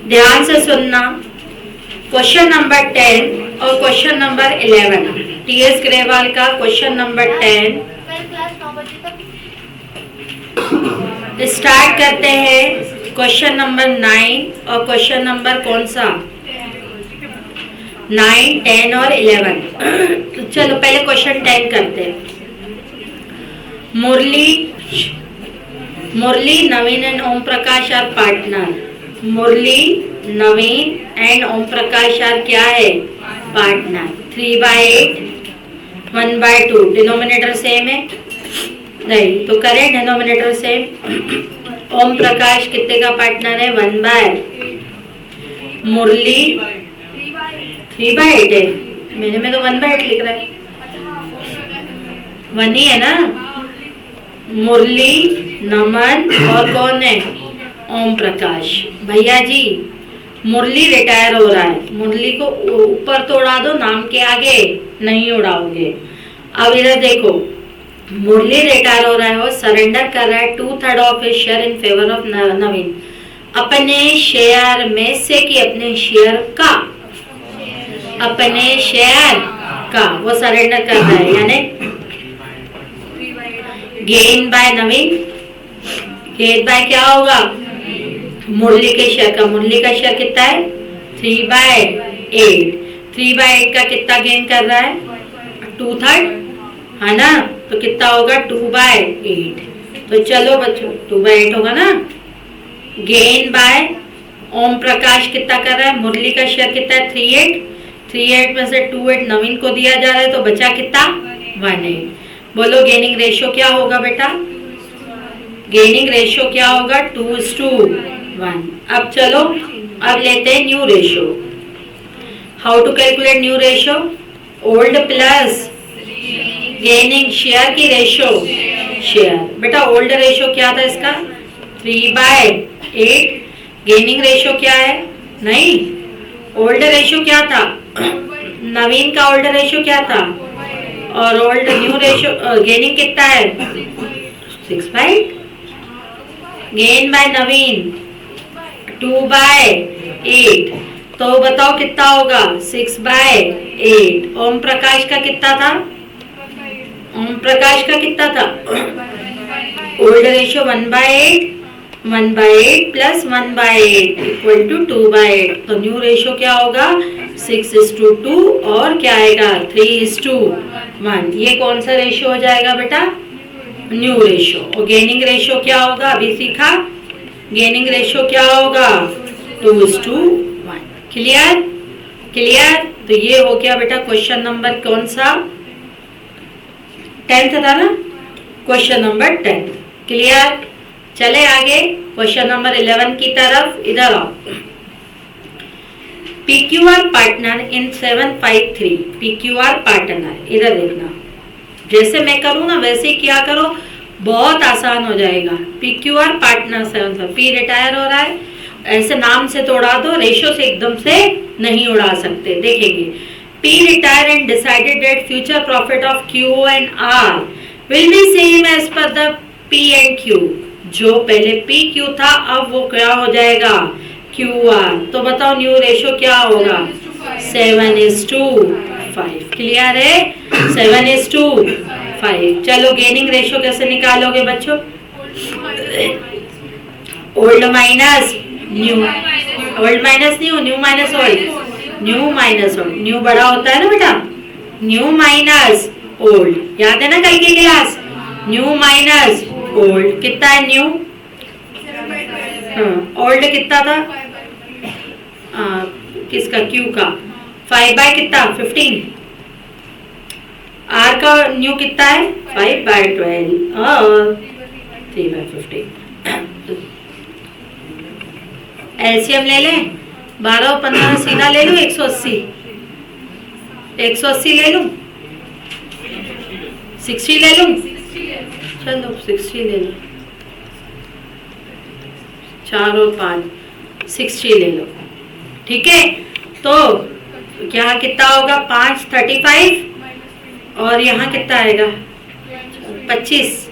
ध्यान से सुनना। क्वेश्चन नंबर 10 और क्वेश्चन नंबर 11, टीएस ग्रेवाल का क्वेश्चन नंबर 10 स्टार्ट करते हैं। क्वेश्चन नंबर 9 और क्वेश्चन नंबर कौन सा 9, 10 और 11। तो चलो पहले क्वेश्चन 10 करते हैं। Murli, Naveen and Om Prakash are partner. Murli, Naveen and Om Prakash are क्या है? पार्टनर। 3/8, 1/2, डिनोमिनेटर सेम है नहीं तो करें डिनोमिनेटर सेम। ओम प्रकाश कितने का पार्टनर है? 1/। मुरली 3/8 है, मेरे में तो 1/8 लिख रहा है, 1 ही है ना। मुरली, नमन और कौन है? ओम प्रकाश। भैया जी मुरली रिटायर हो रहा है, मुरली को ऊपर तो उड़ा दो, नाम के आगे नहीं उड़ाओगे। अब इधर देखो, मुरली रिटायर हो रहा है और सरेंडर कर रहा है 2/3 of his share in favour of Naveen. अपने शेयर में से कि अपने शेयर का, अपने शेयर का वो सरेंडर कर रहा है, यानी gain by Naveen. Gain by क्या होगा? मुरली के शेयर का। मुरली का शेयर कितना है? 3/8। 3/8 का कितना गेन कर रहा है? 2/3 है ना, तो कितना होगा? 2/8। तो चलो बच्चों 2/8 होगा ना। गेन बाय ओम प्रकाश कितना कर रहा है? मुरली का शेयर कितना है? 3/8। 3/8 में से 2/8 नवीन को दिया जा रहा है, तो बचा कितना? 1/8। बोलो गेनिंग रेशियो क्या होगा बेटा? गेनिंग रेशियो क्या होगा? 2:1। अब चलो अब लेते हैं new ratio. How to calculate new ratio? Old plus gaining share की रेशियो, शेयर। बेटा ओल्ड रेशियो क्या था इसका? 3/8। गेनिंग रेशियो क्या है? नहीं, ओल्ड रेशियो क्या था? नवीन का ओल्ड रेशियो क्या था? और ओल्ड न्यू रेशियो गेनिंग कितना है? 6/8। गेन बाय नवीन 2/8, तो बताओ कितना होगा? 6/8। ओम प्रकाश का कितना था? ओम प्रकाश का कितना था? Old ratio 1/8, 1/8 plus 1/8 equal to 2/8। तो न्यू रेशियो क्या होगा? 6:2 और क्या आएगा? 3:1। ये कौन सा रेशियो हो जाएगा बेटा? New ratio. और गेनिंग रेशियो क्या होगा? अभी सीखा, गेनिंग रेशियो क्या होगा? 2:1। क्लियर? क्लियर? तो ये हो गया बेटा क्वेश्चन नंबर कौन सा? 10th था ना, क्वेश्चन नंबर 10। क्लियर? चले आगे क्वेश्चन नंबर 11 की तरफ। इधर आओ। PQR partner in 753। PQR partner, इधर देखना, जैसे मैं करूँ ना वैसे ही क्या करो, बहुत आसान हो जाएगा। PQR पार्टनर 7, P रिटायर हो रहा है, ऐसे नाम से तो उड़ा दो, रेशियो से एकदम से नहीं उड़ा सकते। देखेंगे, P retire and decided that future profit of Q and R will be same as per the P and Q। जो पहले PQ था अब वो क्या हो जाएगा? QR। तो बताओ न्यू रेशियो क्या होगा? 7:5। क्लियर है? 7:5। चलो गेनिंग रेशियो कैसे निकालोगे बच्चों? Old minus new, old minus new, new minus old, new minus old. New बड़ा होता है ना बेटा, न्यू माइनस ओल्ड, याद है ना कल की क्लास? न्यू माइनस ओल्ड कितना है? न्यू ओल्ड कितना था? किसका? क्यू का 5 कितना? 15। आर का न्यू कितना है? 5/12 और 3/15। एलसीएम ले लें, 12 और 15 सीधा ले लूं, 180। 180 ले लूं, 60 ले लूं, चलो 60 ले लो, 4 और 5 60 ले लो। ठीक है, तो यहाँ कितना होगा? 5 35 और यहाँ कितना आएगा? 25।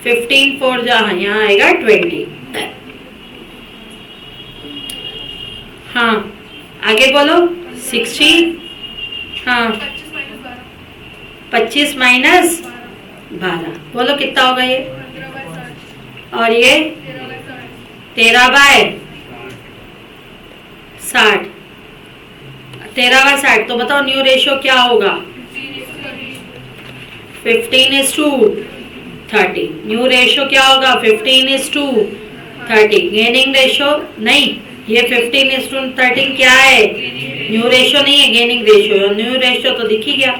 15 4 जहाँ यहाँ आएगा 20। हाँ आगे बोलो 60, हाँ 25 माइनस 12, बोलो कितना होगा ये, और ये 13/60, 13/60। तो बताओ न्यू रेशियो क्या होगा, 15:30। न्यू रेशियो क्या होगा, 15:30। गेनिंग रेशियो नहीं, ये 15:13 क्या है, न्यू रेशियो नहीं है, गेनिंग रेशियो। न्यू रेशियो तो दिख ही गया,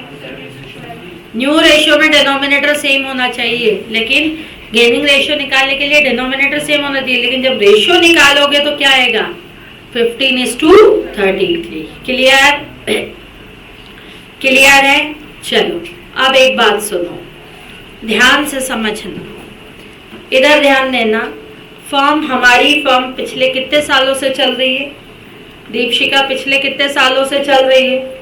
न्यू रेशियो में डिनोमिनेटर सेम होना चाहिए, लेकिन गेनिंग रेशियो निकालने के लिए डिनोमिनेटर सेम होना चाहिए, लेकिन जब रेशियो निकालोगे तो क्या आएगा, 15:33। क्लियर, क्लियर है। चलो अब एक बात सुनो, ध्यान से समझना, इधर ध्यान देना। फर्म, हमारी फर्म पिछले कितने सालों से चल रही है, दीपशिका पिछले कितने सालों से चल रही है,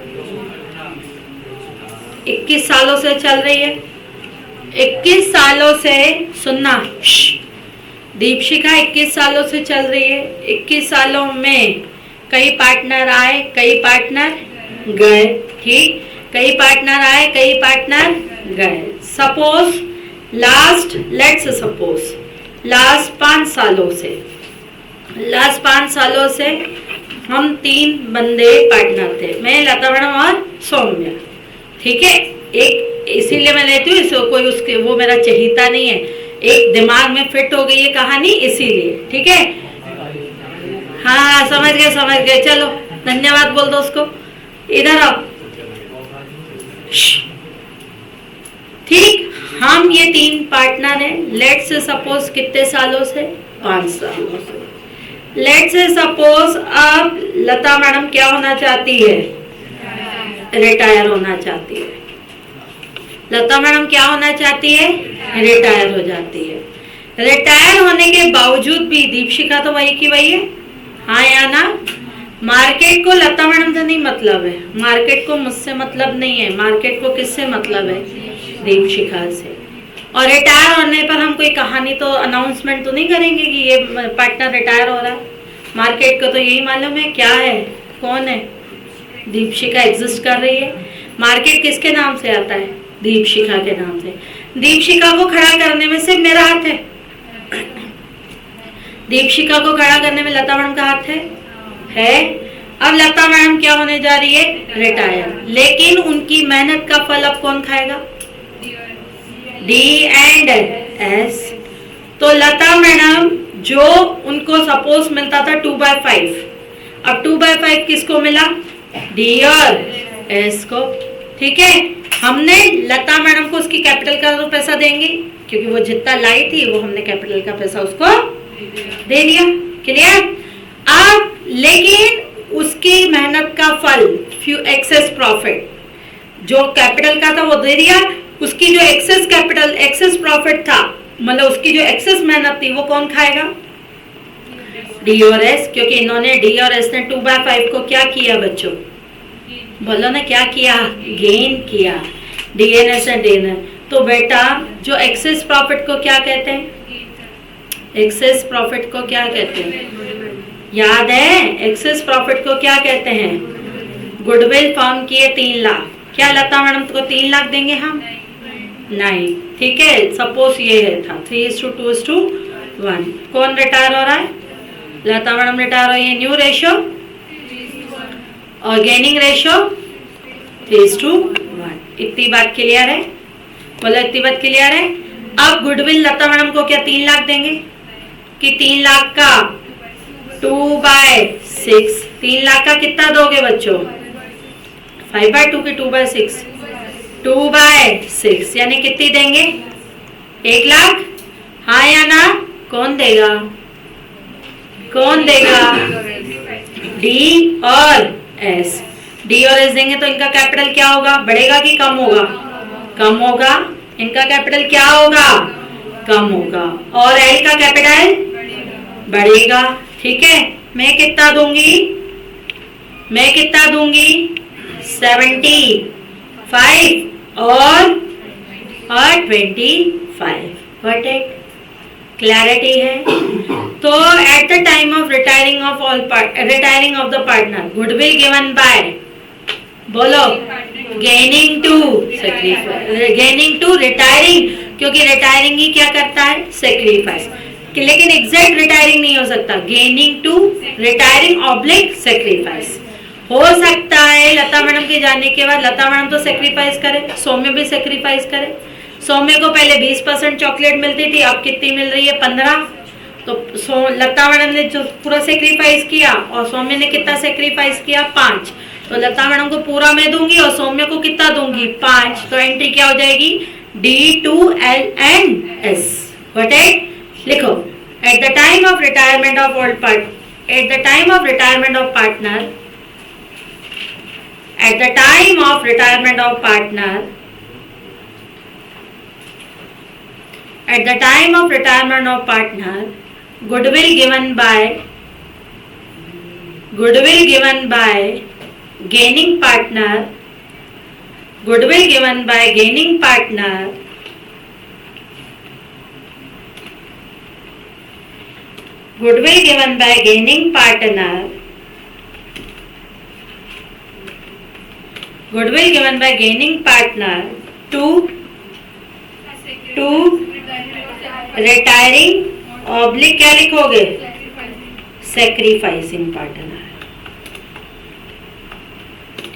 21 सालों से चल रही है। 21 सालों से, सुनना, दीपशिका 21 सालों से चल रही है। 21 सालों में कई पार्टनर आए, कई पार्टनर गए, ठीक, कई पार्टनर आए, कई पार्टनर गए। Suppose last, let's suppose last 5 सालों से हम 3 बंदे पार्टनर थे, मैं, लता मैडम और सौम्या, ठीक है। एक इसीलिए मैं लेती हूँ, इसको कोई उसके वो मेरा चहीता नहीं है, एक दिमाग में फिट हो गई है कहानी, इसीलिए, ठीक है। हाँ समझ गए, चलो धन्यवाद बोल दो उसको, इधर आओ, ठीक। हम ये 3 पार्टनर हैं, लेट्स सपोज कितने सालों से, 5 सालों से। लेट्स सपोज अब लता मैडम क्या होना चाहती है, रिटायर होना चाहती है। लता मैडम क्या होना चाहती है, रिटायर हो जाती है। रिटायर होने के बावजूद भी दीपशिका तो वही की वही है, हाँ या ना। मार्केट को लता मैडम से नहीं मतलब है, मार्केट को मुझसे मतलब नहीं है, मार्केट को किससे मतलब है, दीपशिखा से। और रिटायर होने पर हम कोई कहानी तो अनाउंसमेंट तो नहीं करेंगे कि ये पार्टनर रिटायर हो रहा है। मार्केट को तो यही मालूम है क्या है, कौन है, दीपशिखा एग्जिस्ट कर रही है। मार्केट किसके नाम से आता है, दीपशिखा के नाम से। दीपशिखा को खड़ा करने में सिर्फ मेरा हाथ है, दीपशिखा को खड़ा करने में लता मैडम का हाथ है। अब लता मैडम क्या होने जा रही है, रिटायर, लेकिन उनकी मेहनत का फल अब कौन खाएगा, D&S। तो लता मैडम जो उनको सपोज मिलता था 2/5, अब 2/5 किसको मिला, D और S को, ठीक है। हमने लता मैडम को उसकी कैपिटल का तो पैसा देंगे, क्योंकि वो जितना लाई थी वो हमने कैपिटल का पैसा उसको दे दिया, क्लियर। अब लेकिन उसकी मेहनत का फल, एक्सेस प्रॉफिट, जो कैपिटल का था वो दे दिया, उसकी जो एक्सेस कैपिटल, एक्सेस प्रॉफिट था, मतलब उसकी जो एक्सेस मेहनत थी वो कौन खाएगा, D और S, क्योंकि इन्होंने D और S ने 2/5 को क्या किया बच्चों, बोलो ना क्या किया, गेन किया, DNS ने देना। तो बेटा जो एक्सेस प्रॉफिट को क्या कहते हैं, एक्सेस प्रॉफिट को क्या कहते हैं, याद है, एक्सेस प्रॉफिट को क्या कहते हैं, गुडविल फर्म की है 3 लाख, क्या लता मैडम को 3 लाख देंगे हम, नहीं, ठीक है। सपोज ये है था 3:2:1, कौन रिटायर हो रहा है, लता मैडम रिटायर हो रही है। न्यू रेशियो और गेनिंग रेशियो 3:1, इतनी बात क्लियर है, बोलो इतनी बात क्लियर है। अब गुडविल लता मैडम को क्या 3 लाख देंगे, कि 3 लाख का 2/6, 3 लाख का कितना दोगे बच्चों, 5/2 की 2/6, 2/6, यानी कितनी देंगे, 1 लाख, हाँ या ना, कौन देगा, कौन देगा, D और S, D और S देंगे तो इनका कैपिटल क्या होगा, बढ़ेगा कि कम होगा, कम होगा, इनका कैपिटल क्या होगा, कम होगा, और L का कैपिटल बढ़ेगा, ठीक है। मैं कितना दूंगी, 75 और 25, व्हाट इट, क्लैरिटी है। तो at the time of retiring of all retiring of the partner, goodwill given by, बोलो gaining to sacrifice, gaining to retiring, क्योंकि रिटायरिंग ही क्या करता है, सेक्रीफाइस, लेकिन एग्जैक्ट रिटायरिंग नहीं हो सकता, gaining to retiring oblique sacrifice. हो सकता है लता मैडम के जाने के बाद लता मैडम तो सेक्रीफाइस करे, सौम्य भी सेक्रीफाइस करे। सौम्य को पहले 20% चॉकलेट मिलती थी, अब कितनी मिल रही है, 15। तो लता मैडम ने जो पूरा सेक्रीफाइस किया और सौम्य ने कितना सेक्रीफाइस किया, 5। तो लता मैडम को पूरा मैं दूंगी और सौम्य को कितना दूंगी, 5। तो एंट्री क्या हो जाएगी, D2L&S। व्हाट इट, लिखो, eight the time of retirement of all part, eight the time of retirement of partner, at the time of retirement of partner, at the time of retirement of partner, goodwill given by gaining partner, goodwill given by gaining partner, goodwill given by gaining partner, goodwill given by gaining partner to retiring oblique क्या लिखोगे, sacrificing partner.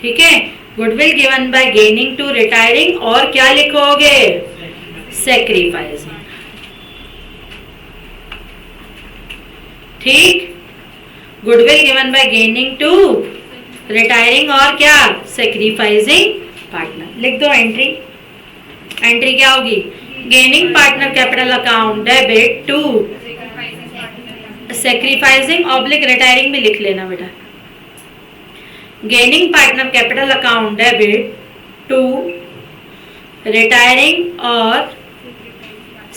ठीक है, goodwill given by gaining to retiring और क्या लिखोगे, sacrificing. ठीक, goodwill given by gaining to retiring और क्या, सेक्रीफाइसिंग पार्टनर। लिख दो एंट्री, एंट्री क्या होगी, gaining partner capital account debit to sacrificing oblique retiring भी लिख लेना बेटा, gaining partner capital account debit to retiring और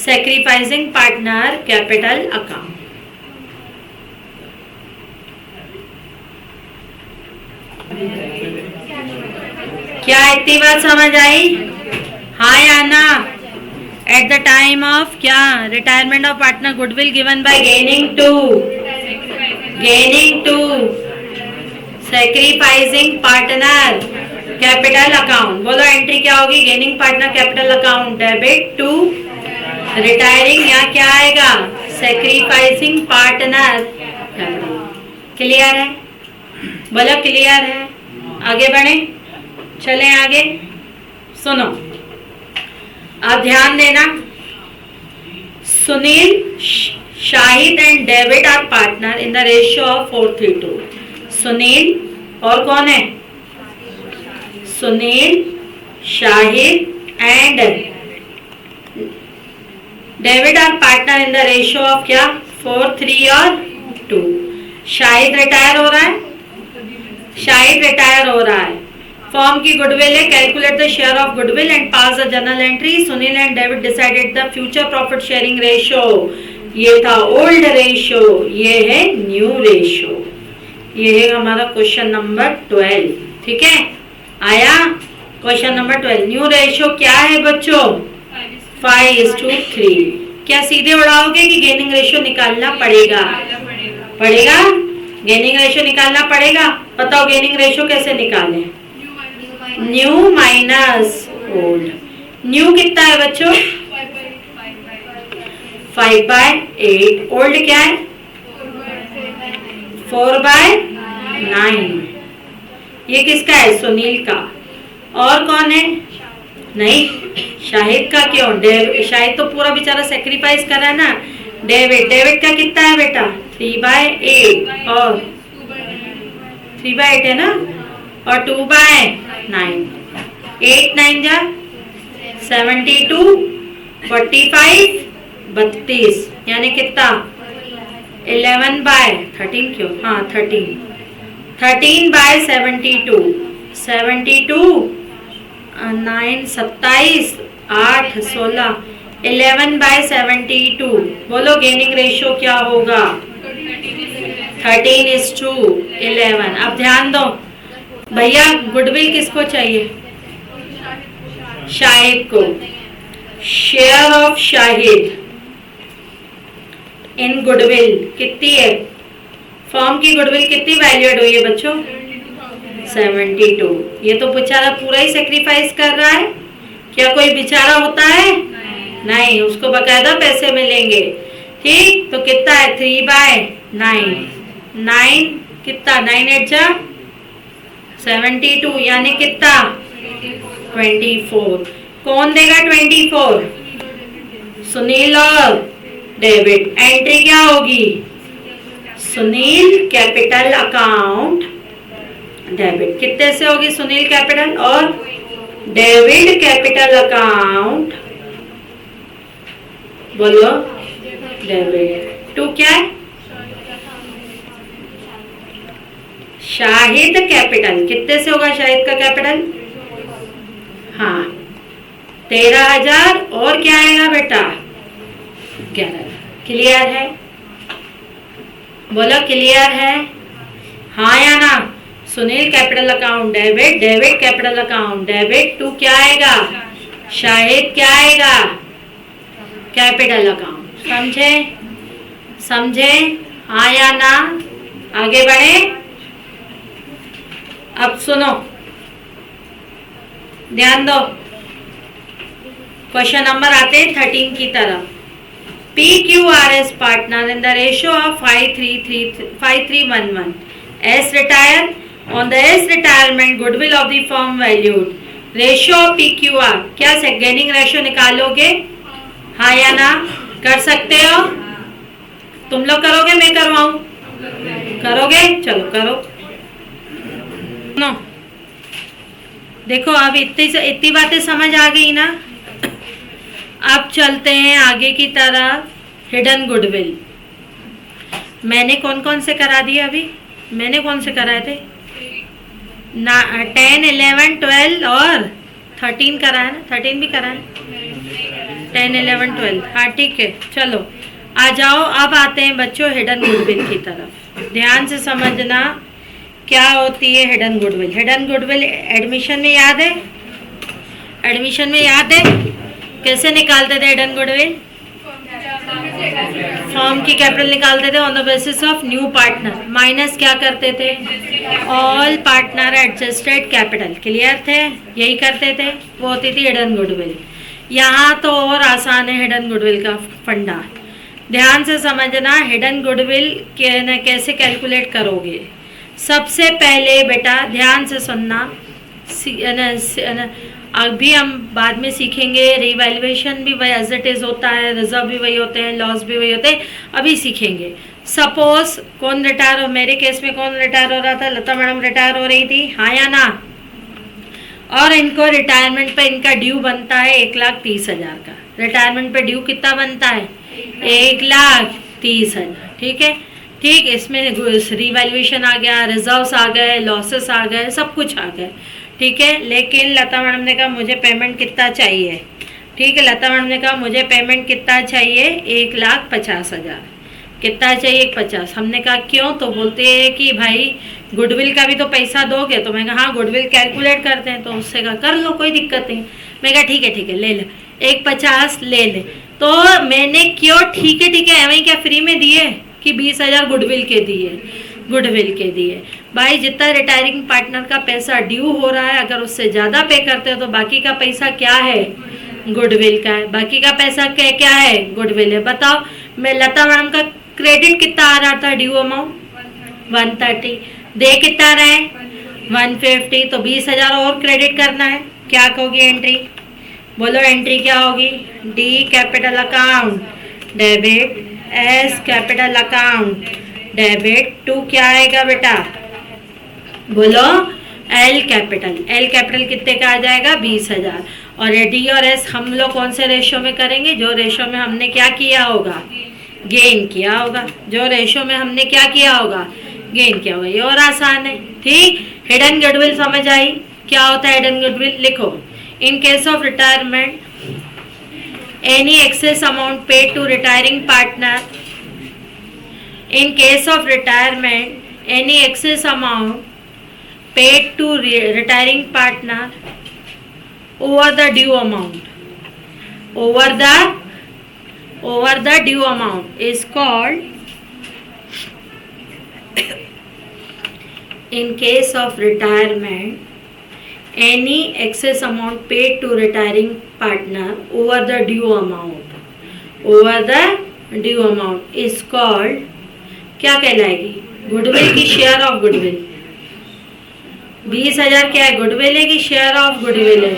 सेक्रीफाइसिंग पार्टनर कैपिटल अकाउंट। क्या इतनी बात समझ आई, हाँ या ना। एट द टाइम ऑफ क्या, retirement of partner, goodwill given by gaining to sacrificing partner capital account. बोलो एंट्री क्या होगी, gaining partner capital account debit to retiring, या क्या आएगा, सेक्रीफाइसिंग पार्टनर। क्लियर है, बोलो क्लियर है। आगे बढ़े, चलें आगे, सुनो अब ध्यान देना। Sunil, Shahid and David are partner in the ratio of 4:3:2। Sunil और कौन है, Sunil, Shahid and David are partner in the ratio of क्या, 4:3 और 2। शाहिद रिटायर हो रहा है, शाहिद रिटायर हो रहा है, फॉर्म की गुडविल है, calculate the share of goodwill and pass the journal entry. Sunil and David decided the future profit sharing ratio. ये था ओल्ड रेशियो, ये है न्यू रेशियो। ये है हमारा क्वेश्चन नंबर 12। ठीक है, आया क्वेश्चन नंबर 12। न्यू रेशियो क्या है बच्चों, 5:3। क्या सीधे उड़ाओगे कि गेनिंग रेशियो निकालना पड़ेगा, पड़ेगा, गेनिंग रेशियो निकालना पड़ेगा। बताओ गेनिंग रेशियो कैसे निकालें, न्यू माइनस ओल्ड। न्यू कितना है बच्चों, 5/8। ओल्ड क्या है, 4/9। ये किसका है, सुनील का। और कौन है, नहीं शाहिद का क्यों, शाहिद तो पूरा बेचारा सेक्रीफाइस करा ना। डेविड, डेविड का कितना है बेटा, 3/8 और 3/8 है ना, और 2/9। 8 9 जा 72, 45, 32 यानी कितना, 11/13 क्यों, हाँ 13, 13/72, 72 9 27 8 16, 11/72। बोलो गेनिंग रेशियो क्या होगा, 13:11। अब ध्यान दो भैया, गुडविल किसको चाहिए, शाहिद को। Share of Shahid in goodwill कितनी है, फॉर्म की गुडविल कितनी वैल्यूड हुई है बच्चों? 72। ये तो बेचारा पूरा ही सेक्रीफाइस कर रहा है। क्या कोई बेचारा होता है? नहीं, उसको बकायदा पैसे मिलेंगे। ठीक, तो कितना है? 3/9। 9 कितना? 9 8 जा 72, यानी कितना? 24। कौन देगा 24? सुनील और डेविड। एंट्री क्या होगी? Sunil capital account debit. कितने से होगी सुनील कैपिटल और डेविड कैपिटल अकाउंट? बोलो डेबिट। 2 क्या है? शाहिद कैपिटल। कितने से होगा शाहिद का कैपिटल? हाँ, 13,000। और क्या आएगा बेटा? 11। क्लियर है? बोलो क्लियर है? हाँ या ना? Sunil capital account debit, debit capital account debit. 2 क्या आएगा? शाहिद क्या आएगा? Capital account. समझे? समझे? हाँ या ना? आगे बढ़े। अब सुनो, ध्यान दो। क्वेश्चन नंबर आते हैं 13 की तरफ। PQRS partner in the ratio of 5311. S retire. On the S retirement, goodwill of the firm valued. Ratio of PQR. क्या गेनिंग रेशियो निकालोगे? हाँ या ना? कर सकते हो? तुम लोग करोगे? मैं करवाऊं? करोगे? चलो करो। नो, देखो अब इतनी बातें समझ आ गई ना। अब चलते हैं आगे की तरफ। हिडन गुडविल मैंने कौन कौन से करा दिए अभी? मैंने कौन से कराए थे? 10 11 12 और 13 कराया ना? 13 भी कराया। 10 11 12। हाँ ठीक है, चलो आ जाओ। अब आते हैं बच्चों हिडन गुडविल की तरफ। ध्यान से समझना क्या होती है hidden goodwill. Hidden goodwill admission में याद है? एडमिशन में याद है कैसे निकालते थे हिडन गुडविल? फर्म की कैपिटल निकालते थे on the basis of new partner minus क्या करते थे? All partner adjusted capital. Clear थे? यही करते थे, वो होती थी हिडन गुडविल। यहाँ तो और आसान है हिडन गुडविल का फंडा। ध्यान से समझना हिडन गुडविल कैसे कैलकुलेट करोगे। सबसे पहले बेटा ध्यान से सुनना, अभी हम बाद में सीखेंगे। रिवैल्यूएशन भी वही एज इट इज होता है, रिजर्व भी वही होते हैं, लॉस भी वही होते हैं, अभी सीखेंगे। सपोज कौन रिटायर हो? मेरे केस में कौन रिटायर हो रहा था? लता मैडम रिटायर हो रही थी। हाँ या ना? और इनको रिटायरमेंट पे इनका ड्यू बनता है 1,30,000 का। रिटायरमेंट पे ड्यू कितना बनता है? 1,30,000। ठीक है, ठीक। इसमें रिवैल्यूएशन आ गया, रिजर्व्स आ गए, लॉसेस आ गए, सब कुछ आ गए। ठीक है, लेकिन लता मैडम ने कहा मुझे पेमेंट कितना चाहिए? ठीक है, लता मैडम ने कहा मुझे पेमेंट कितना चाहिए? 1,50,000। कितना चाहिए? 50। हमने कहा क्यों? तो बोलते हैं कि भाई गुडविल का भी तो पैसा दोगे। तो मैं कहा हाँ गुडविल कैलकुलेट करते हैं। तो उससे कहा कर लो, कोई दिक्कत नहीं। मैं कहा ठीक है ले ले, 1,50 ले ले। तो मैंने क्यों ठीक है वही क्या फ्री में दिए कि 20,000 गुडविल के दिए? गुडविल के दिए। भाई जितना रिटायरिंग पार्टनर का पैसा ड्यू हो रहा है, अगर उससे ज़्यादा पे करते हो तो बाकी का पैसा क्या है? गुडविल का है। बाकी का पैसा क्या है? गुडविल है। बताओ, मैं लता मैडम का क्रेडिट कितना आ रहा था? ड्यू अमाउंट 130, दे कितना रहे? 150। तो 20,000 और क्रेडिट करना है। क्या होगी एंट्री? बोलो एंट्री क्या होगी? D capital account debit, S capital account debit. 2 क्या आएगा बेटा? बोलो एल कैपिटल। एल कैपिटल कितने का आ जाएगा? 20,000। और डी और एस हम लोग कौन से रेशो में करेंगे? जो रेशो में हमने क्या किया होगा? गेन किया होगा। जो रेशो में हमने क्या किया होगा? गेन किया होगा। ये और आसान है। ठीक, हिडन गुडविल समझ आई? क्या होता है हिडन गुडविल? लिखो, in case of retirement any excess amount paid to retiring partner, in case of retirement any excess amount paid to retiring partner over the due amount, over the due amount is called In case of retirement, any excess amount paid to retiring partner over the due amount is called, क्या कहलाएगी? Goodwill की share of goodwill. 20,000 क्या है? Goodwill है कि share of goodwill है?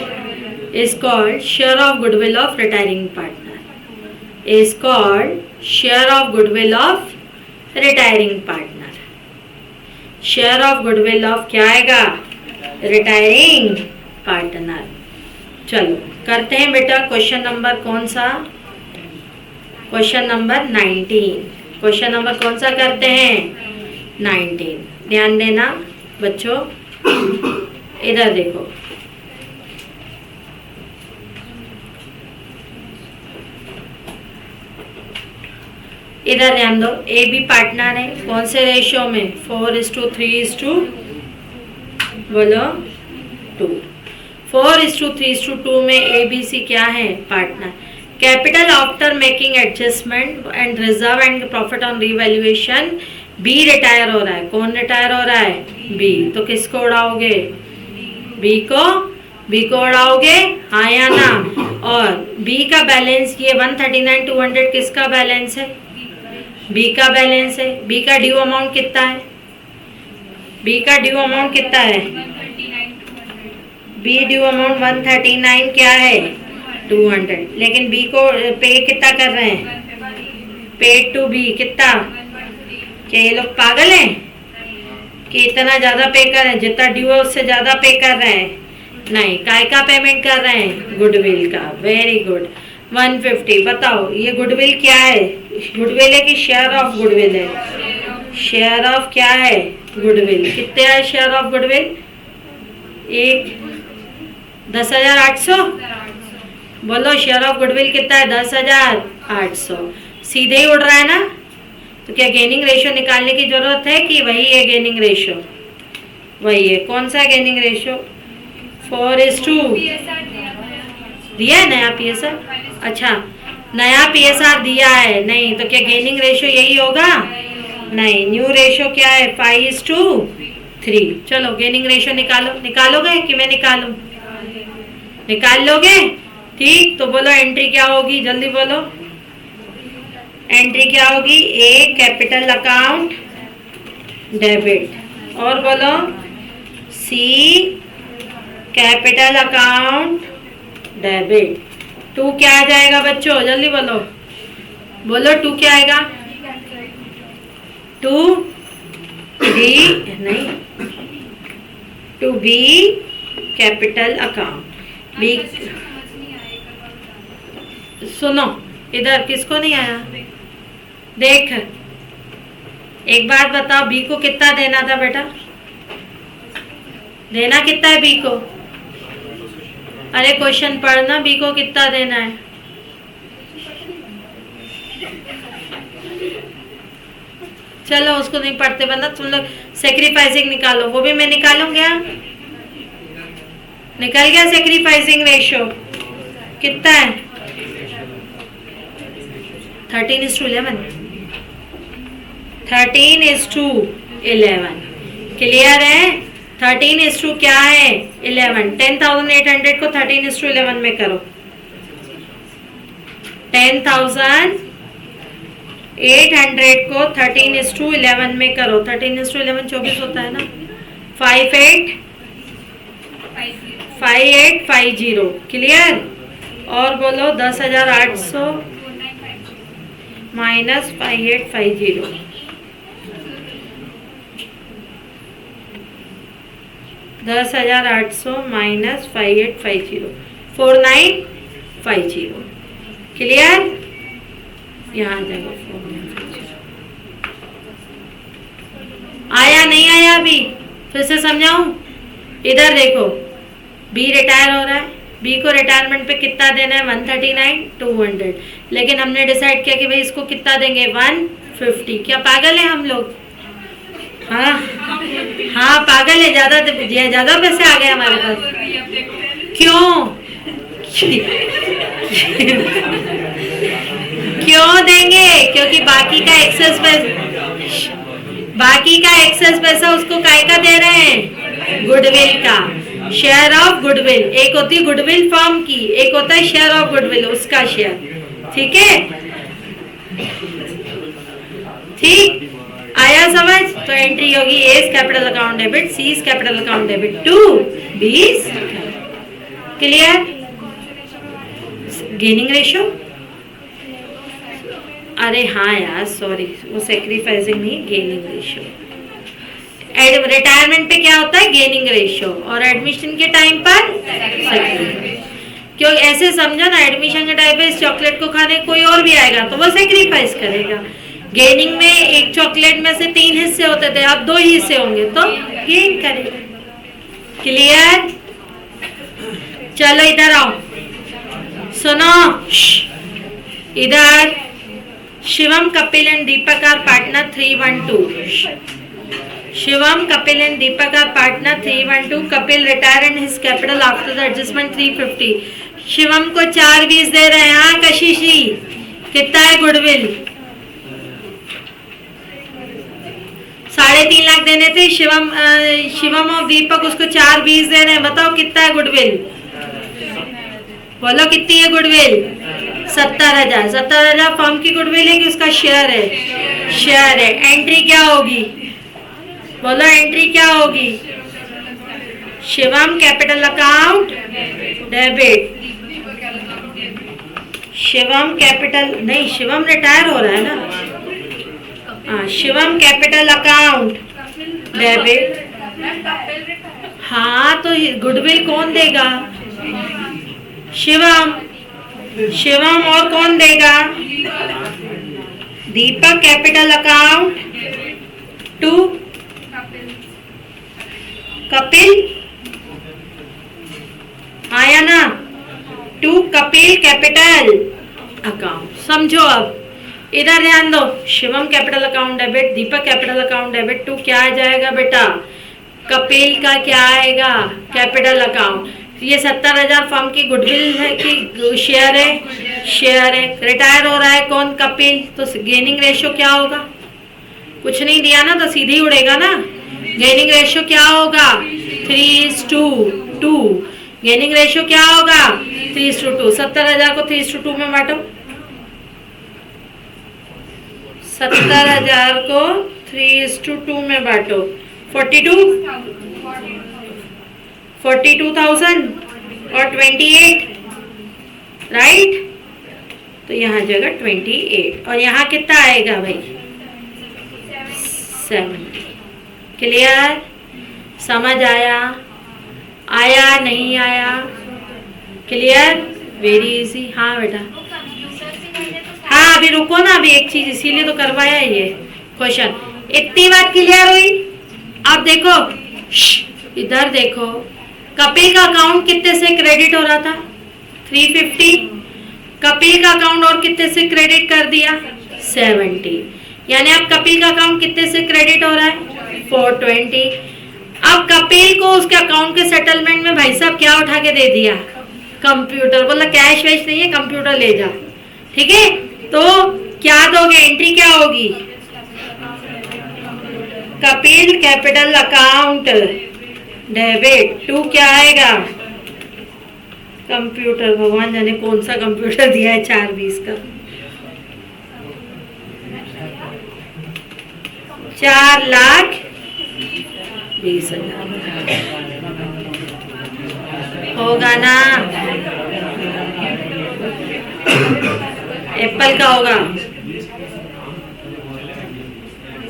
Is called share of goodwill of retiring partner. Is called share of goodwill of retiring partner. Share of goodwill of क्या आएगा? Retiring partner. चलो करते हैं बेटा क्वेश्चन नंबर कौन सा? Question number 19. क्वेश्चन नंबर कौन सा करते हैं? 19. ध्यान देना बच्चों, इधर देखो. इधर ध्यान दो. ए बी पार्टनर है. कौन से रेशियो में? 4:3 बोलो 2. 4:3 में ए बी सी क्या है? Partner. Capital after making adjustment and reserve and profit on revaluation B retire हो रहा है. कौन रिटायर हो रहा है? बी. तो किसको उड़ाओगे? बी को उड़ाओगे, हाँ या ना? और बी का बैलेंस ये 139,200 किसका बैलेंस है? बी का बैलेंस है. बी का ड्यू अमाउंट कितना है? बी का ड्यू अमाउंट कितना है? बी ड्यू अमाउंट 139 क्या है? 200. लेकिन बी को पे कितना कर रहे हैं? पेड टू बी कितना? क्या ये लोग पागल हैं कि इतना ज्यादा पे कर रहे हैं? जितना ड्यू है उससे ज्यादा पे कर रहे हैं? नहीं. काय का पेमेंट कर रहे हैं? गुडविल का. Very good. 150. बताओ ये गुडविल क्या है? गुडविल है कि शेयर ऑफ गुडविल है? शेयर ऑफ क्या है? गुडविल. कितने है शेयर ऑफ गुडविल? 10,800. बोलो शेयर ऑफ गुडविल कितना है? 10,800. सीधे ही उड़ रहा है ना? तो क्या गेनिंग रेशियो निकालने की जरूरत है कि वही है गेनिंग रेशियो? वही है. कौन सा गेनिंग रेशियो? 4:2 दिया है नया पीएसआर. अच्छा नया पीएसआर दिया है. नहीं तो क्या गेनिंग रेशियो यही होगा? नहीं. न्यू रेशियो क्या है? 5:3. चलो गेनिंग रेशियो निकालोगे कि मैं निकालूं? निकाल लोगे? ठीक. तो बोलो एंट्री क्या होगी? जल्दी बोलो. एंट्री क्या होगी? ए कैपिटल अकाउंट डेबिट. और बोलो सी कैपिटल अकाउंट डेबिट. 2 क्या आ जाएगा बच्चों? जल्दी बोलो. बोलो 2 क्या आएगा? 2 बी नहीं 2 बी कैपिटल अकाउंट. बी सुनो इधर. किसको नहीं आया? देख एक बात बताओ. बी को कितना देना था बेटा? देना कितना है बी को? अरे क्वेश्चन पढ़ना. बी को कितना देना है? चलो उसको नहीं पढ़ते बंदा. तुम लोग सेक्रीफाइसिंग निकालो. वो भी मैं निकालूंगा. निकल गया सेक्रीफाइसिंग रेशियो कितना है? 13:11. 13:11. क्लियर है? 13:2 क्या है? 11. 10,800 को 13:11 में करो. 10,800 को 13:11 में करो. 13:11 24 होता है ना? 5850. क्लियर? और बोलो 10,800 माइनस 5850. 10,800 माइनस 5850 4950. क्लियर? यहाँ जाएगा 4950. आया नहीं आया? अभी फिर से समझाऊं. इधर देखो बी रिटायर हो रहा है. बी को रिटायरमेंट पे कितना देना है? 139,200. लेकिन हमने डिसाइड किया कि भाई इसको कितना देंगे? 150. क्या पागल है हम लोग? हाँ पागल है. ज्यादा पैसे आ गए हमारे पास. क्यों? क्यों देंगे? क्योंकि बाकी का एक्सेस पैसे बाकी का एक्सेस पैसा उसको काय का दे रहे हैं, गुडविल का, शेयर ऑफ गुडविल। एक होती है गुडविल फर्म की, एक होता है शेयर ऑफ गुडविल, उसका शेयर। ठीक है, ठीक आया समझ? तो एंट्री होगी A is capital account debit, C is capital account debit to B is. Clear? Gaining ratio, अरे हाँ यार सॉरी, वो सेक्रीफाइसिंग नहीं, गेनिंग रेशियो। रिटायरमेंट पे क्या होता है, गेनिंग रेशियो, और एडमिशन के टाइम पर सेक्रीफाइस। क्यों ऐसे समझा ना, एडमिशन के टाइम पे इस चॉकलेट को खाने कोई और भी आएगा तो वो सेक्रीफाइस करेगा। गेनिंग में एक चॉकलेट में से 3 हिस्से होते थे, अब 2 ही हिस्से होंगे तो गेन करेगा। क्लियर? चलो इधर आओ, सुनो इधर। Shivam, Kapil and Deepak are partner 312। Shivam, Kapil and Deepak are partner 312। Kapil retire and his capital after the adjustment 350। Shivam को 420 दे रहे हैं। हाँ कशिशी, कितना है गुडविल? 3.5 लाख देने थे। शिवम और दीपक उसको 420 दे रहे हैं। बताओ कितना है गुडविल? बोलो कितनी है गुडविल? 70,000। 70,000 फर्म की गुडविल है कि उसका शेयर है? शेयर है। एंट्री क्या होगी? बोलो एंट्री क्या होगी? Shivam capital account debit. Shivam capital नहीं, शिवम रिटायर हो रहा है ना। हाँ, शिवम कैपिटल अकाउंट डेबिट। हाँ तो गुडविल कौन देगा? शिवम। शिवम और कौन देगा? Deepak capital account to Kapil, आया ना? To Kapil capital account. समझो अब, इधर ध्यान दो। Shivam capital account debit, Deepak capital account debit to क्या आ जाएगा बेटा? कपिल का क्या आएगा? Capital account. ये 70,000 फर्म की गुडविल है कि शेयर है? शेयर है। रिटायर हो रहा है कौन? कपिल। तो गेनिंग रेशियो क्या होगा? कुछ नहीं दिया ना तो सीधे ही उड़ेगा ना। गेनिंग रेशियो क्या होगा? 3:2। गेनिंग रेशियो क्या होगा? 3:2। 70,000 को 3:2 में बांटो। 70,000 को 3:2 में बांटो। 42,000 और 28, राइट? तो यहाँ जगह 28 और यहाँ कितना आएगा भाई? 70। क्लियर? समझ आया? आया नहीं आया? क्लियर? Very easy. हाँ बेटा, हाँ अभी रुको ना, अभी एक चीज इसीलिए तो करवाया ये क्वेश्चन। इतनी बात क्लियर हुई? अब देखो, इधर देखो, कपिल का अकाउंट कितने से क्रेडिट हो रहा था? 350। कपिल का अकाउंट और कितने से क्रेडिट कर दिया? 70। यानी अब कपिल का अकाउंट कितने से क्रेडिट हो रहा है? 420। अब कपिल को उसके अकाउंट के सेटलमेंट में भाई साहब क्या उठा के दे दिया? कंप्यूटर। बोला कैश वैश नहीं है, कंप्यूटर ले जा। ठीक है, तो क्या दोगे? एंट्री क्या होगी? Kapil capital account debit to क्या आएगा? कंप्यूटर। भगवान जाने कौन सा कंप्यूटर दिया है 420 का। 4,20,000 होगा ना? एप्पल का होगा।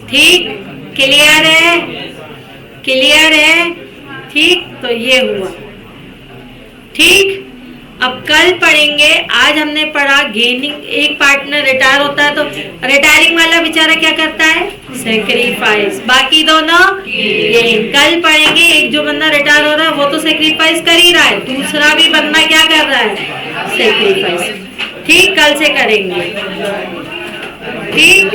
ठीक, क्लियर है? क्लियर है? ठीक, तो ये हुआ। ठीक, अब कल पढ़ेंगे। आज हमने पढ़ा गेनिंग। एक पार्टनर रिटायर होता है तो रिटायरिंग वाला बेचारा क्या करता है? सेक्रीफाइस। बाकी दोनों गेन। कल पढ़ेंगे एक जो बंदा रिटायर हो रहा है वो तो सेक्रीफाइस कर ही रहा है, दूसरा भी बंदा क्या कर रहा है? सेक्रीफाइस। ठीक, कल से करेंगे। ठीक।